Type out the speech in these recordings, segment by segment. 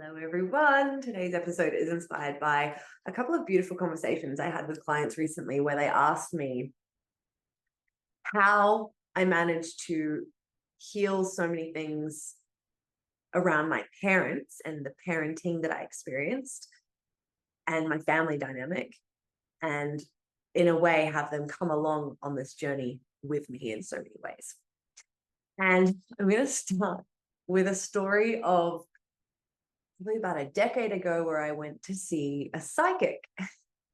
Hello, everyone. Today's episode is inspired by a couple of beautiful conversations I had with clients recently where they asked me how I managed to heal so many things around my parents and the parenting that I experienced and my family dynamic, and in a way, have them come along on this journey with me in so many ways. And I'm going to start with a story of probably about a decade ago where I went to see a psychic.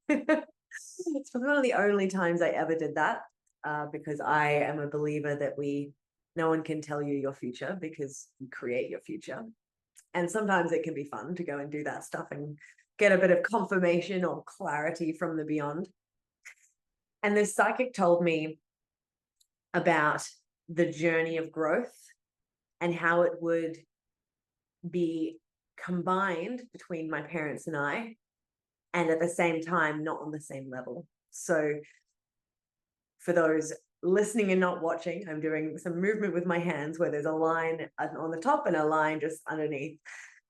It's probably one of the only times I ever did that, because I am a believer that no one can tell you your future because you create your future. And sometimes it can be fun to go and do that stuff and get a bit of confirmation or clarity from the beyond. And this psychic told me about the journey of growth and how it would be combined between my parents and I, and at the same time, not on the same level. So for those listening and not watching, I'm doing some movement with my hands where there's a line on the top and a line just underneath.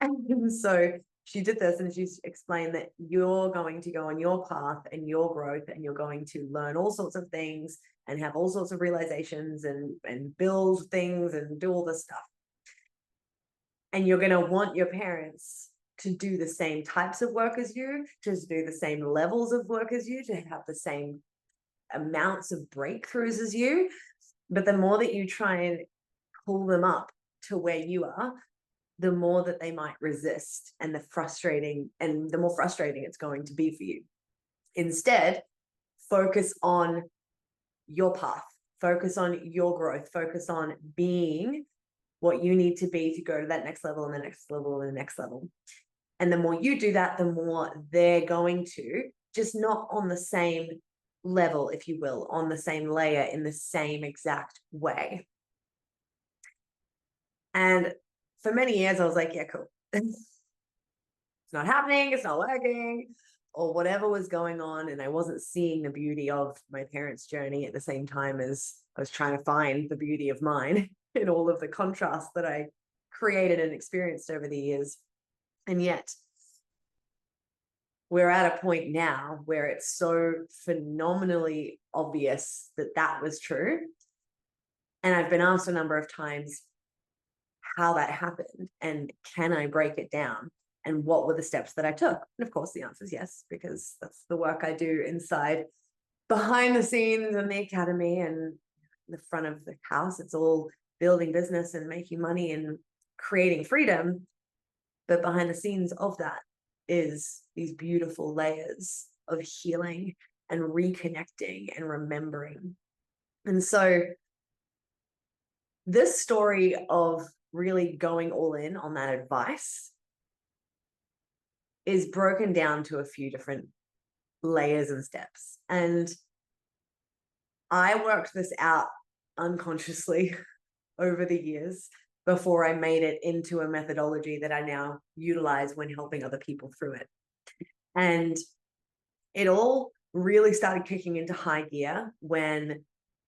And so she did this and she explained that you're going to go on your path and your growth, and you're going to learn all sorts of things and have all sorts of realizations and build things and do all this stuff. And you're going to want your parents to do the same types of work as you, to do the same levels of work as you, to have the same amounts of breakthroughs as you. But the more that you try and pull them up to where you are, the more that they might resist, and the more frustrating it's going to be for you. Instead, focus on your path, focus on your growth, focus on being what you need to be to go to that next level and the next level and the next level. And the more you do that, the more they're going to, just not on the same level, if you will, on the same layer in the same exact way. And for many years, I was like, yeah, cool. It's not happening. It's not working, or whatever was going on. And I wasn't seeing the beauty of my parents' journey at the same time as I was trying to find the beauty of mine in all of the contrast that I created and experienced over the years. And yet we're at a point now where it's so phenomenally obvious that that was true. And I've been asked a number of times how that happened and can I break it down and what were the steps that I took. And of course the answer is yes, because that's the work I do inside, behind the scenes in the academy and the front of the house. It's all building business and making money and creating freedom. But behind the scenes of that is these beautiful layers of healing and reconnecting and remembering. And so this story of really going all in on that advice is broken down to a few different layers and steps. And I worked this out unconsciously over the years before I made it into a methodology that I now utilize when helping other people through it. And it all really started kicking into high gear when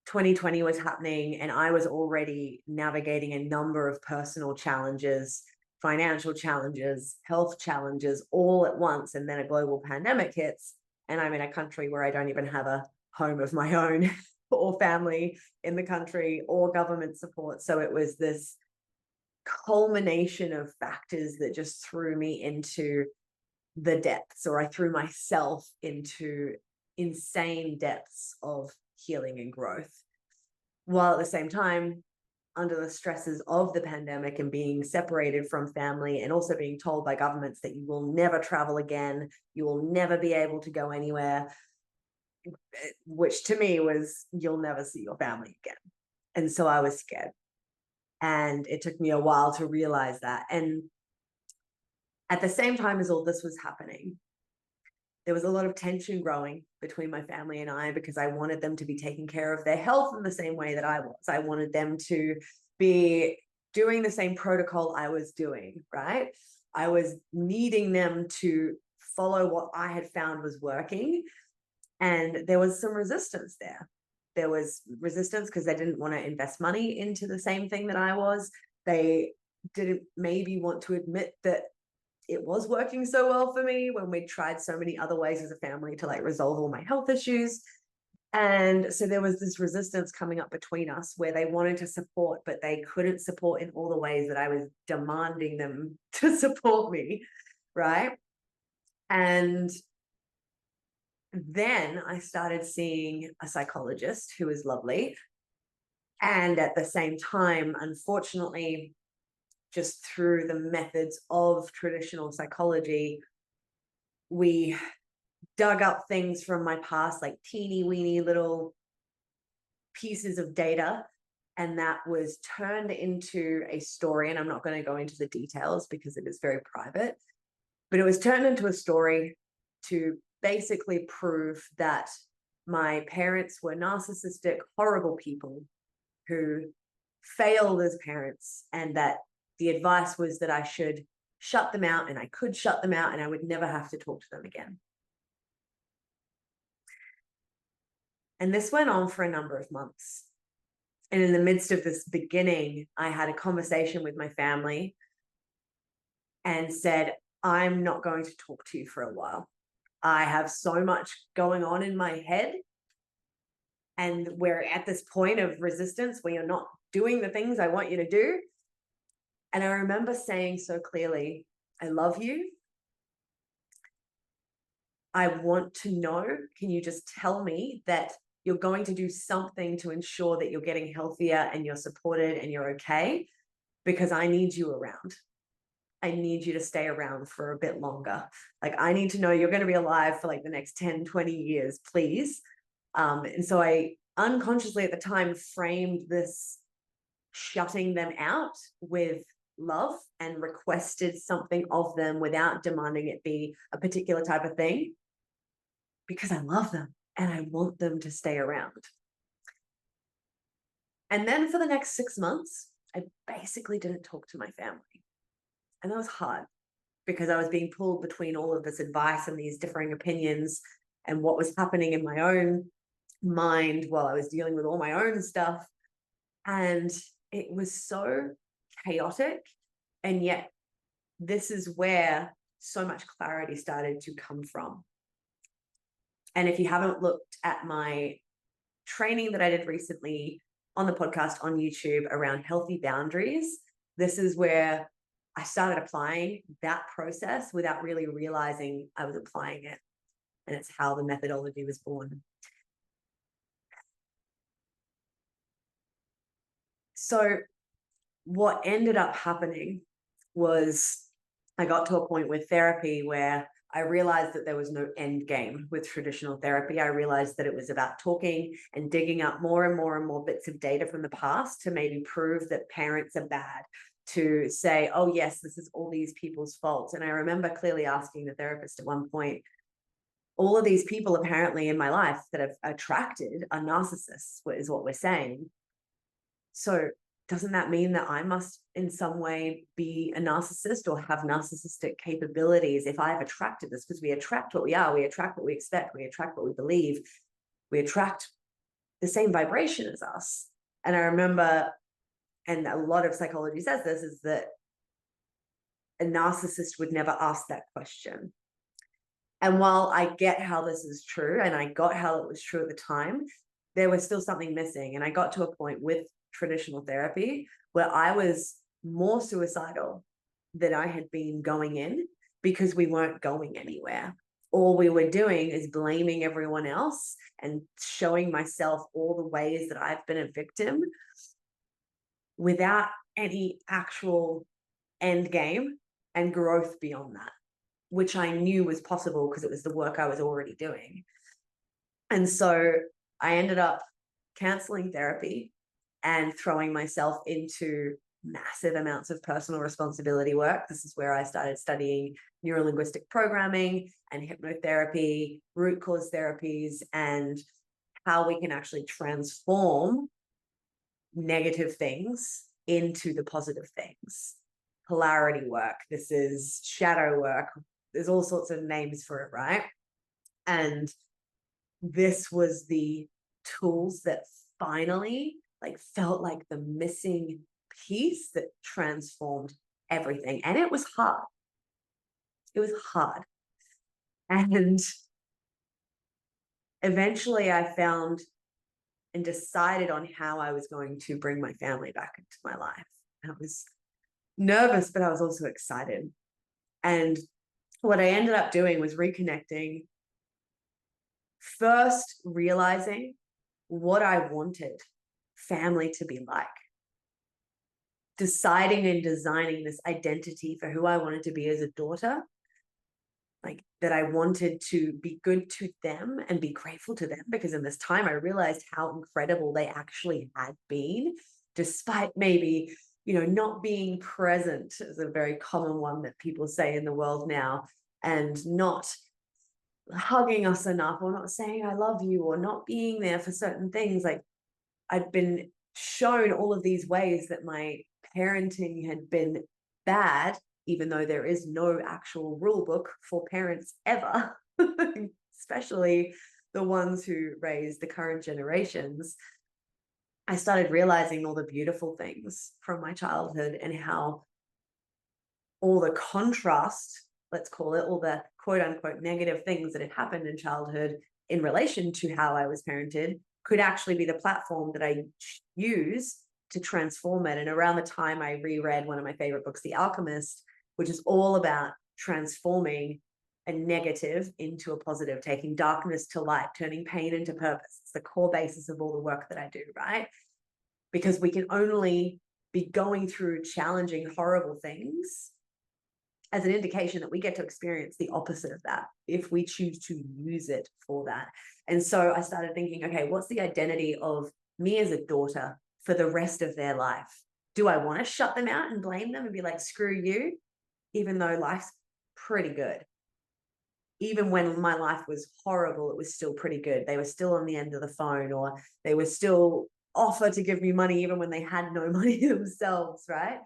2020 was happening, and I was already navigating a number of personal challenges, financial challenges, health challenges all at once. And then a global pandemic hits, and I'm in a country where I don't even have a home of my own or family in the country or government support. So it was this culmination of factors that just threw me into the depths, or I threw myself into insane depths of healing and growth, while at the same time, under the stresses of the pandemic and being separated from family, and also being told by governments that you will never travel again, you will never be able to go anywhere, which to me was, you'll never see your family again. And so I was scared. And it took me a while to realize that. And at the same time as all this was happening, there was a lot of tension growing between my family and I, because I wanted them to be taking care of their health in the same way that I was. I wanted them to be doing the same protocol I was doing, right? I was needing them to follow what I had found was working. And there was some resistance there. There was resistance because they didn't want to invest money into the same thing that I was. They didn't maybe want to admit that it was working so well for me when we tried so many other ways as a family to like resolve all my health issues. And so there was this resistance coming up between us where they wanted to support, but they couldn't support in all the ways that I was demanding them to support me. Right. And then I started seeing a psychologist who was lovely. And at the same time, unfortunately, just through the methods of traditional psychology, we dug up things from my past, like teeny weeny little pieces of data. And that was turned into a story. And I'm not going to go into the details because it is very private, but it was turned into a story to basically prove that my parents were narcissistic, horrible people who failed as parents, and that the advice was that I should shut them out, and I could shut them out, and I would never have to talk to them again. And this went on for a number of months. And in the midst of this beginning, I had a conversation with my family and said, I'm not going to talk to you for a while. I have so much going on in my head. And we're at this point of resistance where you're not doing the things I want you to do. And I remember saying so clearly, I love you. I want to know, can you just tell me that you're going to do something to ensure that you're getting healthier and you're supported and you're okay? Because I need you around. I need you to stay around for a bit longer. Like, I need to know you're going to be alive for like the next 10, 20 years, please. And so I unconsciously at the time framed this shutting them out with love and requested something of them without demanding it be a particular type of thing, because I love them and I want them to stay around. And then for the next 6 months, I basically didn't talk to my family. And that was hard because I was being pulled between all of this advice and these differing opinions and what was happening in my own mind while I was dealing with all my own stuff. And it was so chaotic. And yet, this is where so much clarity started to come from. And if you haven't looked at my training that I did recently on the podcast on YouTube around healthy boundaries, this is where I started applying that process without really realizing I was applying it. And it's how the methodology was born. So what ended up happening was I got to a point with therapy where I realized that there was no end game with traditional therapy. I realized that it was about talking and digging up more and more and more bits of data from the past to maybe prove that parents are bad, to say, oh, yes, this is all these people's faults. And I remember clearly asking the therapist at one point, all of these people apparently in my life that have attracted are narcissists, is what we're saying. So doesn't that mean that I must in some way be a narcissist or have narcissistic capabilities if I've attracted this? Because we attract what we are, we attract what we expect, we attract what we believe, we attract the same vibration as us. And I remember, and a lot of psychology says this, is that a narcissist would never ask that question. And while I get how this is true, and I got how it was true at the time, there was still something missing. And I got to a point with traditional therapy where I was more suicidal than I had been going in, because we weren't going anywhere. All we were doing is blaming everyone else and showing myself all the ways that I've been a victim without any actual end game and growth beyond that, which I knew was possible because it was the work I was already doing. And so I ended up canceling therapy and throwing myself into massive amounts of personal responsibility work. This is where I started studying neurolinguistic programming and hypnotherapy, root cause therapies, and how we can actually transform negative things into the positive things. Polarity work. This is shadow work. There's all sorts of names for it, right? And this was the tools that finally felt like the missing piece that transformed everything. And it was hard. It was hard. And eventually I found and decided on how I was going to bring my family back into my life. I was nervous, but I was also excited. And what I ended up doing was reconnecting, first realizing what I wanted family to be like, deciding and designing this identity for who I wanted to be as a daughter, like that I wanted to be good to them and be grateful to them, because in this time I realized how incredible they actually had been, despite maybe, not being present is a very common one that people say in the world now, and not hugging us enough, or not saying I love you, or not being there for certain things. Like, I'd been shown all of these ways that my parenting had been bad, even though there is no actual rule book for parents ever, especially the ones who raise the current generations. I started realizing all the beautiful things from my childhood, and how all the contrast, let's call it, all the quote unquote negative things that had happened in childhood in relation to how I was parented could actually be the platform that I use to transform it. And around the time I reread one of my favorite books, The Alchemist, which is all about transforming a negative into a positive, taking darkness to light, turning pain into purpose. It's the core basis of all the work that I do, right? Because we can only be going through challenging, horrible things as an indication that we get to experience the opposite of that if we choose to use it for that. And so I started thinking, okay, what's the identity of me as a daughter for the rest of their life? Do I want to shut them out and blame them and be like, screw you, even though life's pretty good? Even when my life was horrible, it was still pretty good. They were still on the end of the phone, or they were still offer to give me money even when they had no money themselves, right?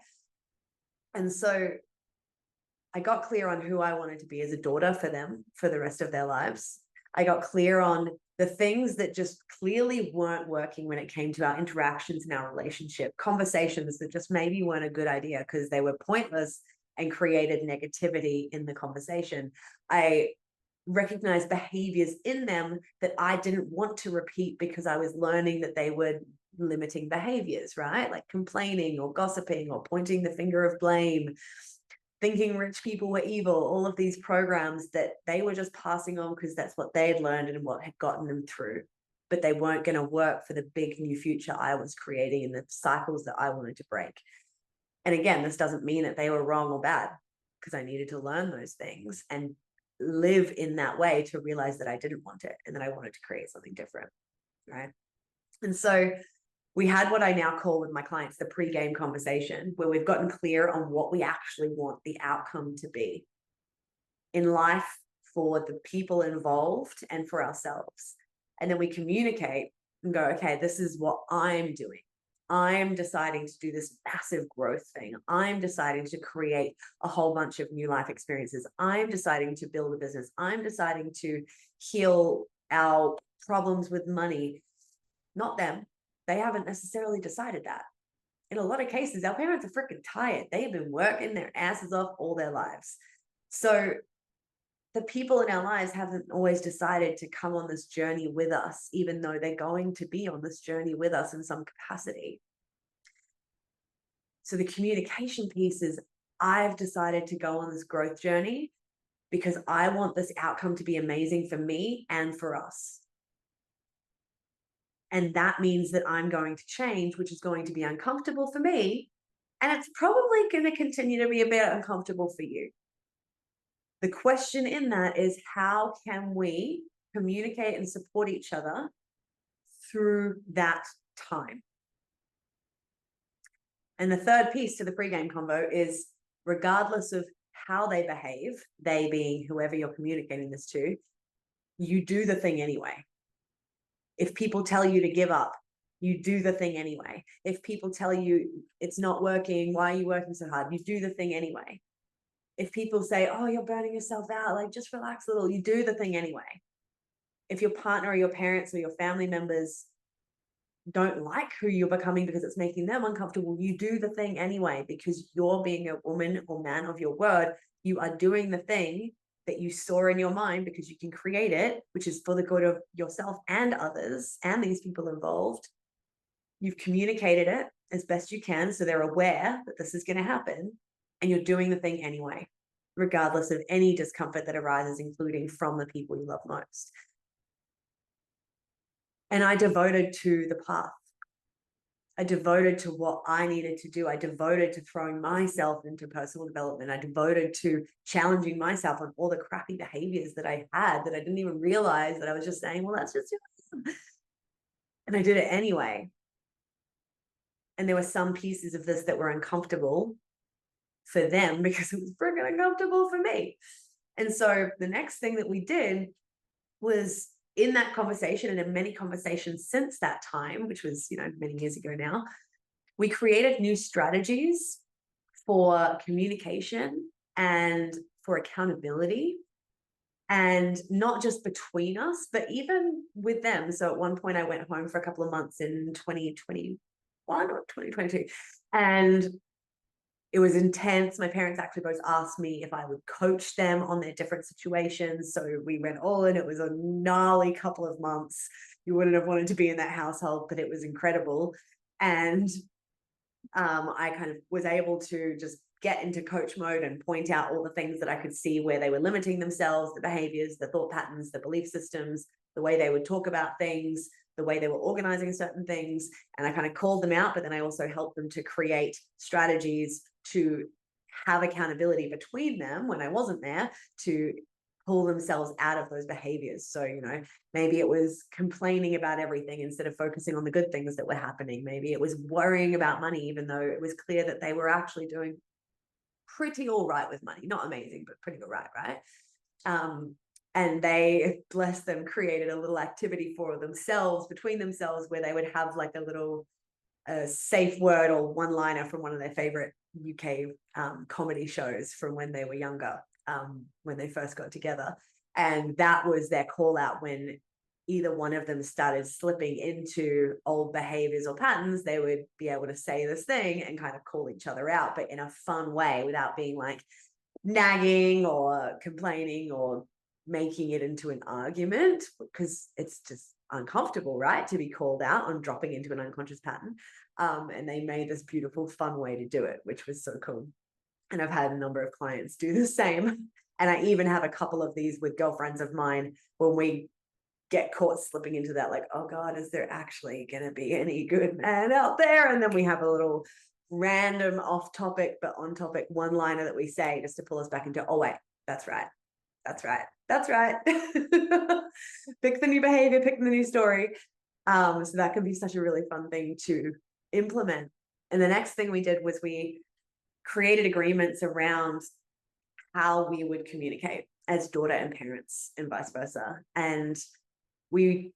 And so I got clear on who I wanted to be as a daughter for them for the rest of their lives. I got clear on the things that just clearly weren't working when it came to our interactions in our relationship, conversations that just maybe weren't a good idea because they were pointless and created negativity in the conversation. I recognized behaviors in them that I didn't want to repeat because I was learning that they were limiting behaviors, right? Like complaining or gossiping or pointing the finger of blame, thinking rich people were evil, all of these programs that they were just passing on because that's what they had learned and what had gotten them through. But they weren't going to work for the big new future I was creating and the cycles that I wanted to break. And again, this doesn't mean that they were wrong or bad, because I needed to learn those things and live in that way to realize that I didn't want it and that I wanted to create something different, right? And so we had what I now call with my clients the pre-game conversation, where we've gotten clear on what we actually want the outcome to be in life for the people involved and for ourselves. And then we communicate and go, okay, this is what I'm doing. I'm deciding to do this massive growth thing. I'm deciding to create a whole bunch of new life experiences. I'm deciding to build a business. I'm deciding to heal our problems with money, not them. They haven't necessarily decided that. In a lot of cases, our parents are freaking tired. They've been working their asses off all their lives. So the people in our lives haven't always decided to come on this journey with us, even though they're going to be on this journey with us in some capacity. So the communication piece is, I've decided to go on this growth journey because I want this outcome to be amazing for me and for us. And that means that I'm going to change, which is going to be uncomfortable for me. And it's probably going to continue to be a bit uncomfortable for you. The question in that is, how can we communicate and support each other through that time? And the third piece to the pregame convo is, regardless of how they behave, they being whoever you're communicating this to, you do the thing anyway. If people tell you to give up, you do the thing anyway. If people tell you it's not working, why are you working so hard? You do the thing anyway. If people say, oh, you're burning yourself out, like just relax a little, you do the thing anyway. If your partner or your parents or your family members don't like who you're becoming because it's making them uncomfortable, you do the thing anyway, because you're being a woman or man of your word. You are doing the thing that you saw in your mind because you can create it, which is for the good of yourself and others and these people involved. You've communicated it as best you can, so they're aware that this is going to happen, and you're doing the thing anyway, regardless of any discomfort that arises, including from the people you love most. And I devoted to the path. I devoted to what I needed to do. I devoted to throwing myself into personal development. I devoted to challenging myself on all the crappy behaviors that I had that I didn't even realize that I was just saying, well, that's just who I am. And I did it anyway. And there were some pieces of this that were uncomfortable for them because it was freaking uncomfortable for me. And so the next thing that we did was, in that conversation and in many conversations since that time, which was, many years ago now, we created new strategies for communication and for accountability, and not just between us, but even with them. So at one point I went home for a couple of months in 2021 or 2022, and it was intense. My parents actually both asked me if I would coach them on their different situations. So we went all in. It was a gnarly couple of months. You wouldn't have wanted to be in that household, but it was incredible. And I kind of was able to just get into coach mode and point out all the things that I could see where they were limiting themselves, the behaviors, the thought patterns, the belief systems, the way they would talk about things, the way they were organizing certain things. And I kind of called them out, but then I also helped them to create strategies to have accountability between them when I wasn't there, to pull themselves out of those behaviors. So, maybe it was complaining about everything instead of focusing on the good things that were happening. Maybe it was worrying about money, even though it was clear that they were actually doing pretty all right with money. Not amazing, but pretty all right, right? And they, bless them, created a little activity for themselves, between themselves, where they would have like a little safe word or one-liner from one of their favorite UK comedy shows from when they were younger, when they first got together. And that was their call out when either one of them started slipping into old behaviors or patterns. They would be able to say this thing and kind of call each other out, but in a fun way, without being like nagging or complaining or making it into an argument, because it's just uncomfortable, right, to be called out on dropping into an unconscious pattern. And they made this beautiful, fun way to do it, which was so cool. And I've had a number of clients do the same. And I even have a couple of these with girlfriends of mine when we get caught slipping into that, like, oh God, is there actually going to be any good man out there? And then we have a little random off topic, but on topic one liner that we say just to pull us back into, oh wait, that's right. That's right. That's right. Pick the new behavior, pick the new story. So that can be such a really fun thing to implement. And the next thing we did was we created agreements around how we would communicate as daughter and parents and vice versa. And we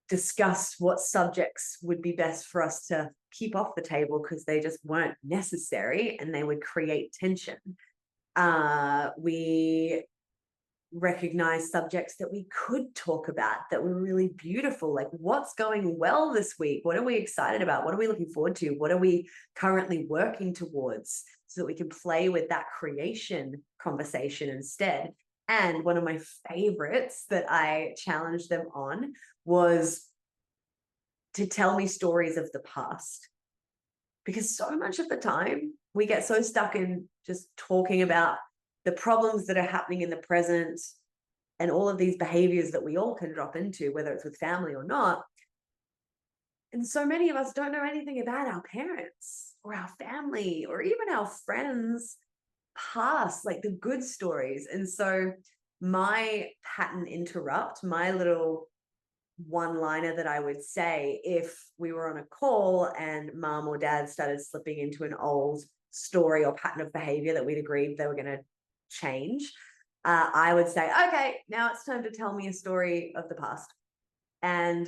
discussed what subjects would be best for us to keep off the table because they just weren't necessary and they would create tension. We recognize subjects that we could talk about that were really beautiful, like what's going well this week, what are we excited about, what are we looking forward to, what are we currently working towards, so that we can play with that creation conversation instead. And one of my favorites that I challenged them on was to tell me stories of the past, because so much of the time we get so stuck in just talking about the problems that are happening in the present and all of these behaviors that we all can drop into, whether it's with family or not. And so many of us don't know anything about our parents or our family or even our friends' past, like the good stories. And so my pattern interrupt, my little one-liner that I would say if we were on a call and mom or dad started slipping into an old story or pattern of behavior that we'd agreed they were going to change, I would say, okay, now it's time to tell me a story of the past. And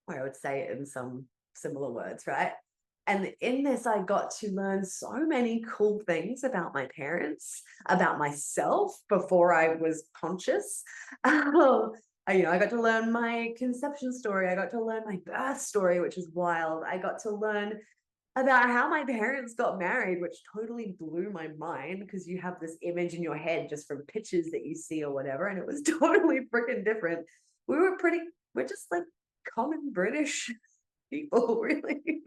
where I would say it in some similar words, right? And in this, I got to learn so many cool things about my parents, about myself before I was conscious. I got to learn my conception story. I got to learn my birth story, which is wild. I got to learn about how my parents got married, which totally blew my mind because you have this image in your head just from pictures that you see or whatever. And it was totally freaking different. We're just like common British people, really.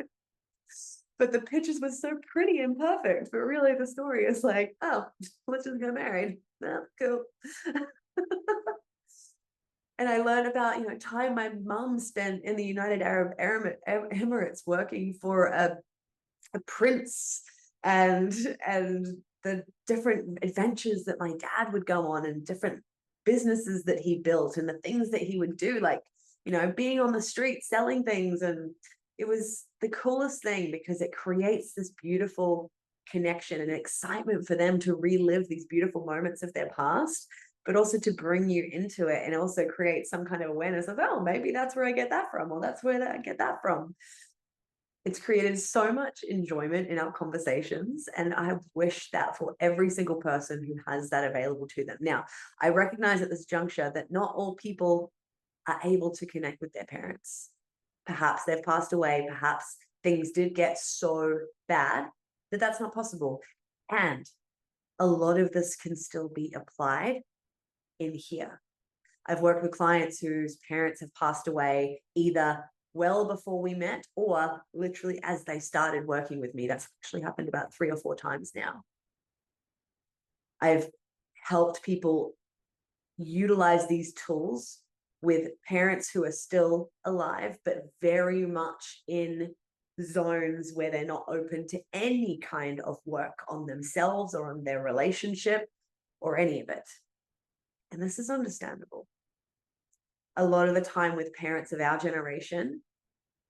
But the pictures were so pretty and perfect. But really, the story is like, oh, let's just get married. Oh, cool. And I learned about, time my mum spent in the United Arab Emirates working for a prince, and the different adventures that my dad would go on, and different businesses that he built, and the things that he would do, like, being on the street selling things. And it was the coolest thing because it creates this beautiful connection and excitement for them to relive these beautiful moments of their past, but also to bring you into it, and also create some kind of awareness of, oh, maybe that's where I get that from, or that's where I get that from. It's created so much enjoyment in our conversations, and I wish that for every single person who has that available to them. Now, I recognize at this juncture that not all people are able to connect with their parents. Perhaps they've passed away, perhaps things did get so bad that that's not possible. And a lot of this can still be applied in here. I've worked with clients whose parents have passed away either well before we met or literally as they started working with me. That's actually happened about 3 or 4 times now. I've helped people utilize these tools with parents who are still alive, but very much in zones where they're not open to any kind of work on themselves or on their relationship or any of it. And this is understandable. A lot of the time with parents of our generation,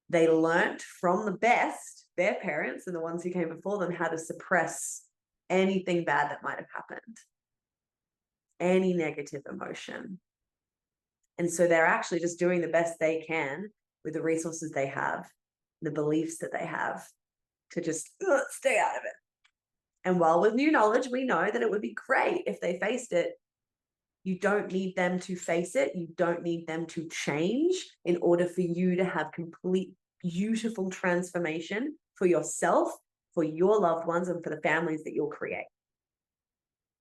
they learnt from the best, their parents and the ones who came before them, how to suppress anything bad that might have happened, any negative emotion. And so they're actually just doing the best they can with the resources they have, the beliefs that they have, to just stay out of it. And while with new knowledge, we know that it would be great if they faced it. You don't need them to face it. You don't need them to change in order for you to have complete, beautiful transformation for yourself, for your loved ones, and for the families that you'll create.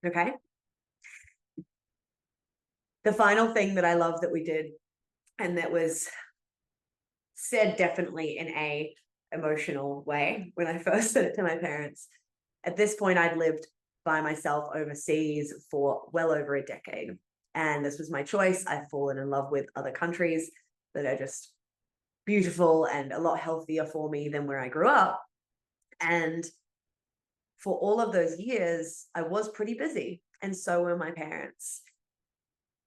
Okay? The final thing that I love that we did, and that was said definitely in a emotional way when I first said it to my parents. At this point, I'd lived by myself overseas for well over a decade. And this was my choice. I've fallen in love with other countries that are just beautiful and a lot healthier for me than where I grew up. And for all of those years, I was pretty busy. And so were my parents.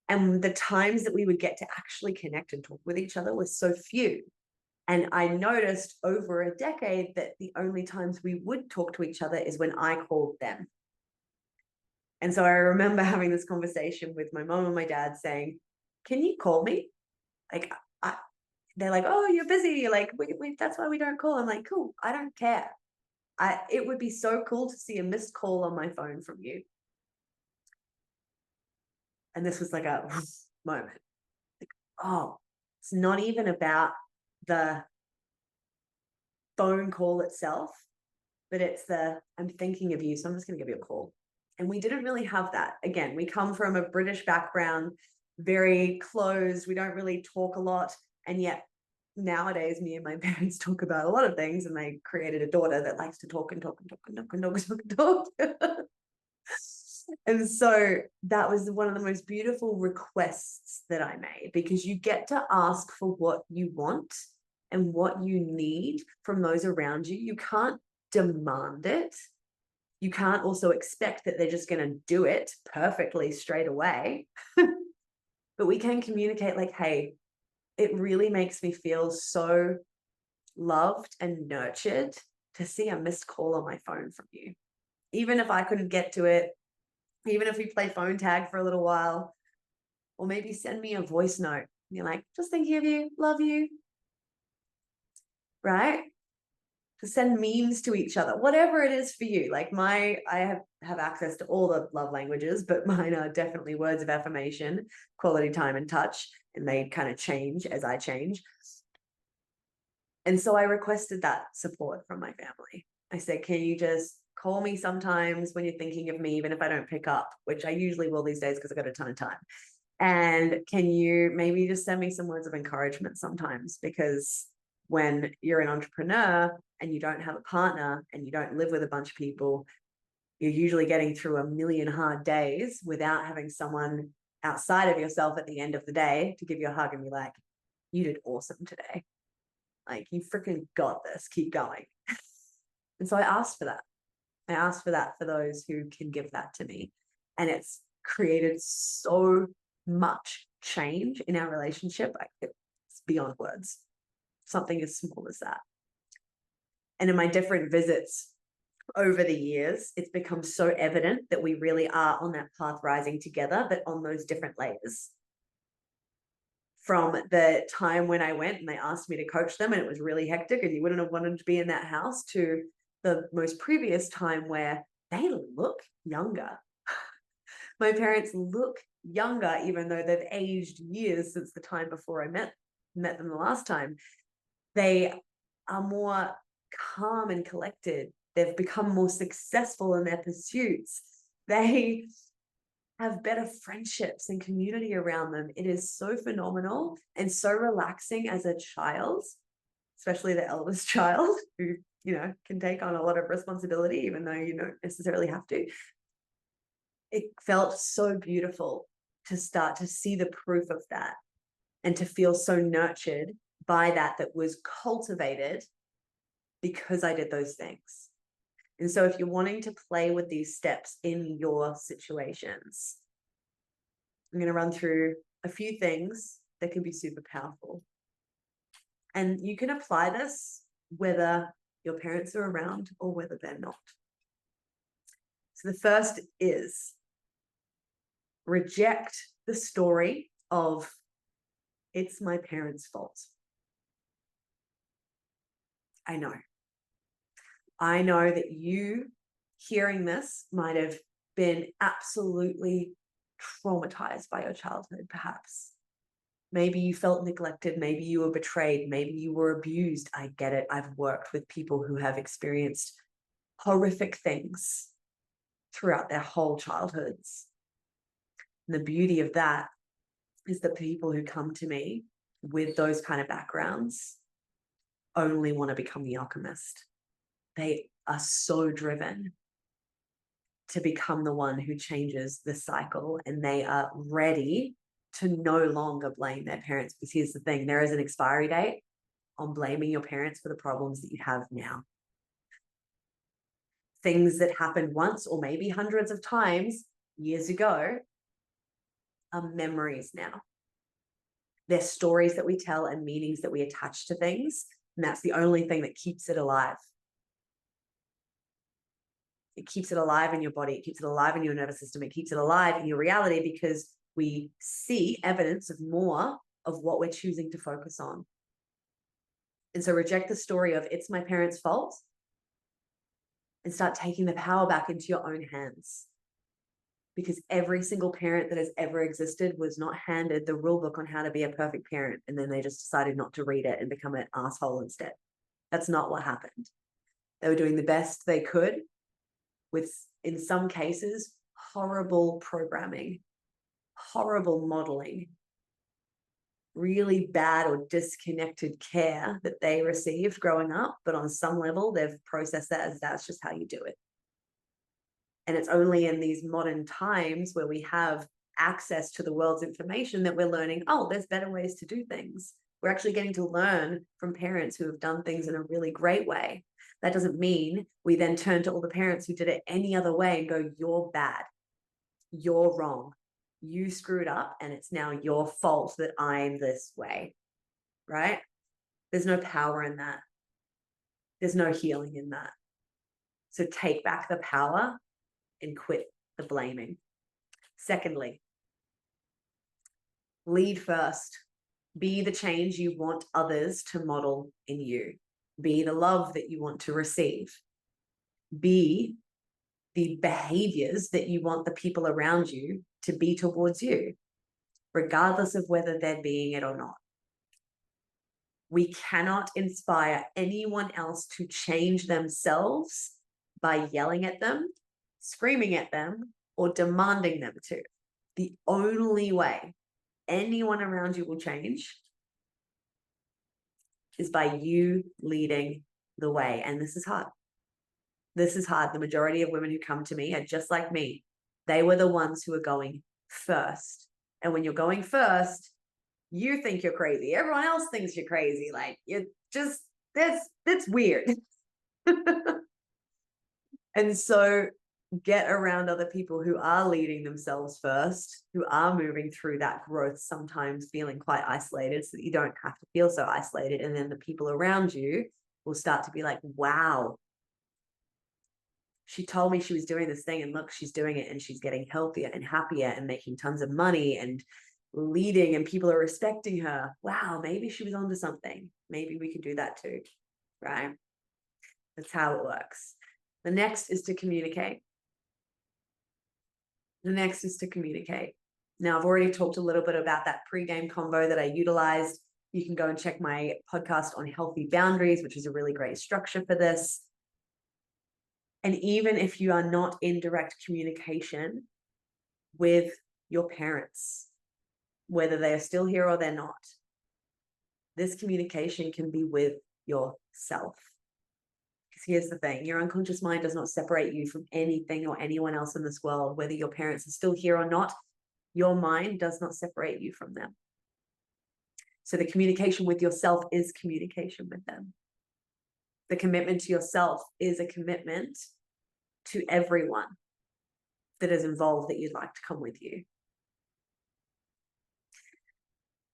And the times that we would get to actually connect and talk with each other was so few. And I noticed over a decade that the only times we would talk to each other is when I called them. And so I remember having this conversation with my mom and my dad saying, can you call me? Like, they're like, oh, you're busy. Like, that's why we don't call. I'm like, cool, I don't care. It would be so cool to see a missed call on my phone from you. And this was like a moment. Like, oh, it's not even about the phone call itself, but it's I'm thinking of you, so I'm just going to give you a call. And we didn't really have that. Again, we come from a British background, very closed. We don't really talk a lot. And yet nowadays, me and my parents talk about a lot of things, and they created a daughter that likes to talk and talk and talk and talk and talk and talk and talk. And so that was one of the most beautiful requests that I made, because you get to ask for what you want and what you need from those around you. You can't demand it. You can't also expect that they're just going to do it perfectly straight away. But we can communicate like, hey, it really makes me feel so loved and nurtured to see a missed call on my phone from you. Even if I couldn't get to it, even if we play phone tag for a little while, or maybe send me a voice note. You're like, just thinking of you, love you. Right? to send memes to each other, whatever it is for you. Like I have access to all the love languages, but mine are definitely words of affirmation, quality time and touch, and they kind of change as I change. And so I requested that support from my family. I said, can you just call me sometimes when you're thinking of me, even if I don't pick up, which I usually will these days because I've got a ton of time. And can you maybe just send me some words of encouragement sometimes? Because when you're an entrepreneur and you don't have a partner and you don't live with a bunch of people, you're usually getting through a million hard days without having someone outside of yourself at the end of the day to give you a hug and be like, you did awesome today. Like, you freaking got this, keep going. And so I asked for that. I asked for that for those who can give that to me. And it's created so much change in our relationship. It's beyond words. Something as small as that. And in my different visits over the years, it's become so evident that we really are on that path rising together, but on those different layers. From the time when I went and they asked me to coach them and it was really hectic and you wouldn't have wanted to be in that house, to the most previous time where they look younger. My parents look younger, even though they've aged years since the time before I met them the last time. They are more calm and collected. They've become more successful in their pursuits. They have better friendships and community around them. It is so phenomenal and so relaxing as a child, especially the eldest child who, can take on a lot of responsibility, even though you don't necessarily have to. It felt so beautiful to start to see the proof of that and to feel so nurtured by that was cultivated because I did those things. And so if you're wanting to play with these steps in your situations, I'm going to run through a few things that can be super powerful. And you can apply this whether your parents are around or whether they're not. So the first is reject the story of it's my parents' fault. I know that you hearing this might have been absolutely traumatized by your childhood, perhaps. Maybe you felt neglected. Maybe you were betrayed. Maybe you were abused. I get it. I've worked with people who have experienced horrific things throughout their whole childhoods. And the beauty of that is the people who come to me with those kind of backgrounds only want to become the alchemist. They are so driven to become the one who changes the cycle, and they are ready to no longer blame their parents. Because here's the thing, there is an expiry date on blaming your parents for the problems that you have now. Things that happened once or maybe hundreds of times years ago are memories now. They're stories that we tell and meanings that we attach to things, and that's the only thing that keeps it alive. It keeps it alive in your body. It keeps it alive in your nervous system. It keeps it alive in your reality because we see evidence of more of what we're choosing to focus on. And so reject the story of it's my parents' fault and start taking the power back into your own hands. Because every single parent that has ever existed was not handed the rule book on how to be a perfect parent, and then they just decided not to read it and become an asshole instead. That's not what happened. They were doing the best they could with, in some cases, horrible programming, horrible modeling, really bad or disconnected care that they received growing up. But on some level, they've processed that as that's just how you do it. And it's only in these modern times where we have access to the world's information that we're learning, oh, there's better ways to do things. We're actually getting to learn from parents who have done things in a really great way. That doesn't mean we then turn to all the parents who did it any other way and go, you're bad, you're wrong, you screwed up, and it's now your fault that I'm this way, right? There's no power in that. There's no healing in that. So take back the power and quit the blaming. Secondly, lead first. Be the change you want others to model in you. Be the love that you want to receive. Be the behaviors that you want the people around you to be towards you, regardless of whether they're being it or not. We cannot inspire anyone else to change themselves by yelling at them, screaming at them, or demanding them to. The only way anyone around you will change is by you leading the way. And this is hard. This is hard. The majority of women who come to me are just like me. They were the ones who are going first. And when you're going first, you think you're crazy. Everyone else thinks you're crazy. Like, you just, that's weird. And so get around other people who are leading themselves first, who are moving through that growth, sometimes feeling quite isolated, so that you don't have to feel so isolated. And then the people around you will start to be like, wow, she told me she was doing this thing, and look, she's doing it, and she's getting healthier and happier and making tons of money and leading, and people are respecting her. Wow, maybe she was onto something. Maybe we could do that too, right? That's how it works. The next is to communicate. The next is to communicate. Now, I've already talked a little bit about that pre-game combo that I utilized. You can go and check my podcast on healthy boundaries, which is a really great structure for this. And even if you are not in direct communication with your parents, whether they are still here or they're not, this communication can be with yourself. Because here's the thing, your unconscious mind does not separate you from anything or anyone else in this world. Whether your parents are still here or not, your mind does not separate you from them. So the communication with yourself is communication with them. The commitment to yourself is a commitment to everyone that is involved that you'd like to come with you.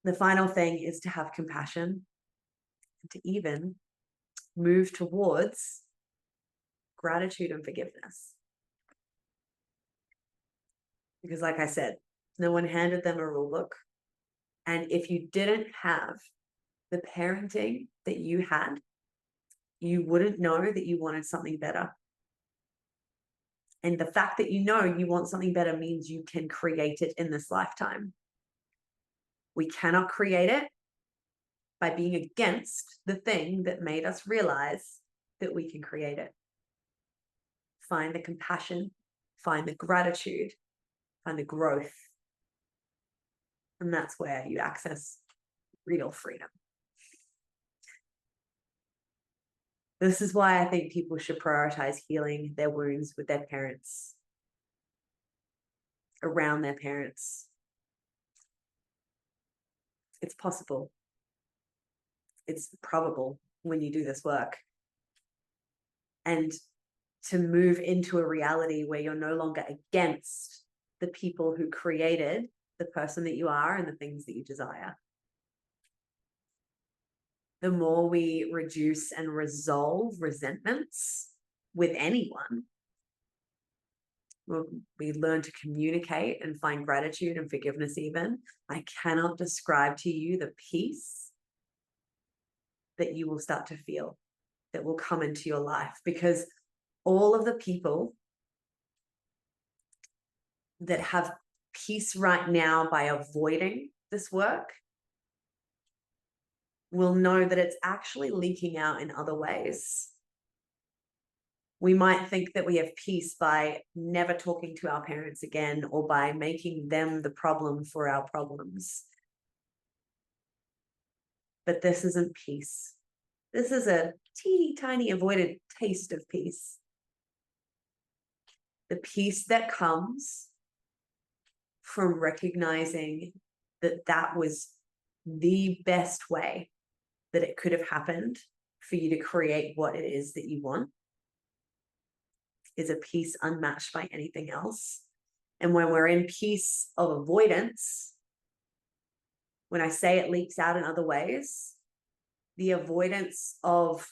The final thing is to have compassion, to even move towards gratitude and forgiveness. Because like I said, no one handed them a rule book. And if you didn't have the parenting that you had, you wouldn't know that you wanted something better. And the fact that you know you want something better means you can create it in this lifetime. We cannot create it by being against the thing that made us realize that we can create it. Find the compassion, find the gratitude, find the growth. And that's where you access real freedom. This is why I think people should prioritize healing their wounds with their parents, around their parents. It's possible. It's probable when you do this work. And to move into a reality where you're no longer against the people who created the person that you are and the things that you desire. The more we reduce and resolve resentments with anyone, we learn to communicate and find gratitude and forgiveness even. I cannot describe to you the peace that you will start to feel, that will come into your life, because all of the people that have peace right now by avoiding this work will know that it's actually leaking out in other ways. We might think that we have peace by never talking to our parents again, or by making them the problem for our problems. But this isn't peace. This is a teeny tiny avoided taste of peace. The peace that comes from recognizing that that was the best way that it could have happened for you to create what it is that you want is a peace unmatched by anything else. And when we're in peace of avoidance, when I say it leaks out in other ways, the avoidance of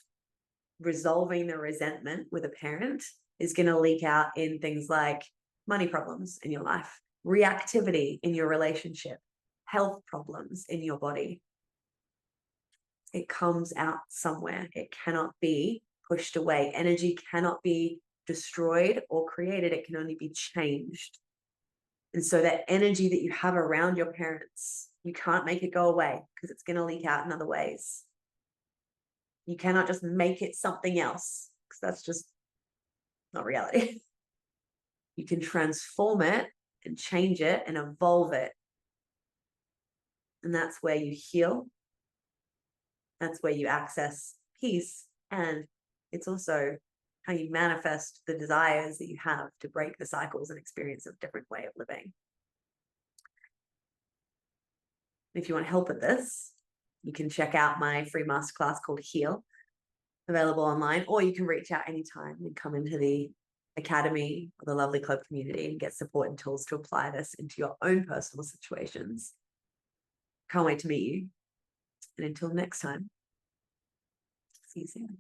resolving the resentment with a parent is going to leak out in things like money problems in your life, reactivity in your relationship, health problems in your body. it comes out somewhere. It cannot be pushed away. Energy cannot be destroyed or created. It can only be changed. And so that energy that you have around your parents, you can't make it go away because it's going to leak out in other ways. You cannot just make it something else because that's just not reality. You can transform it and change it and evolve it. And that's where you heal. That's where you access peace. And it's also how you manifest the desires that you have to break the cycles and experience a different way of living. If you want help with this, you can check out my free masterclass called Heal, available online, or you can reach out anytime and come into the academy or the Lovely Club community and get support and tools to apply this into your own personal situations. Can't wait to meet you. And until next time, see you soon.